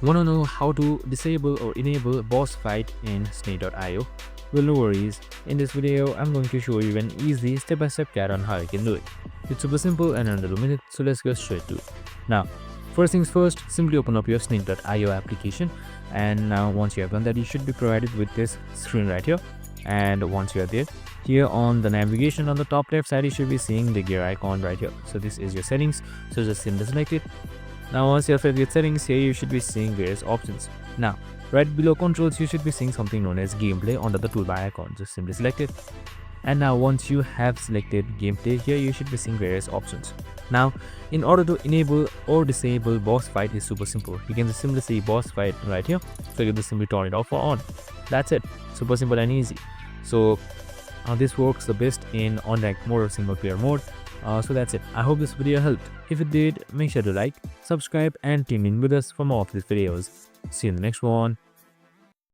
Want to know how to disable or enable boss fight in Snake.io? Well, no worries. In this video, I'm going to show you an easy step-by-step guide on how you can do it. It's super simple and under a minute, so let's go straight to it. Now, first things first, simply open up your Snake.io application, and now once you have done that, you should be provided with this screen right here. And once you are there, here on the navigation on the top left side, you should be seeing the gear icon right here. So this is your settings, so just simply select it. Now once you're finished with settings, here you should be seeing various options. Now right below controls, you should be seeing something known as gameplay under the toolbar icon. Just simply select it. And now once you have selected gameplay, here you should be seeing various options. Now in order to enable or disable boss fight is super simple. You can just simply see boss fight right here, so you just simply turn it off or on. That's it. Super simple and easy. So this works the best in on-ranked mode or single player mode. So that's it. I hope this video helped. If it did, make sure to like, subscribe and tune in with us for more of these videos. See you in the next one.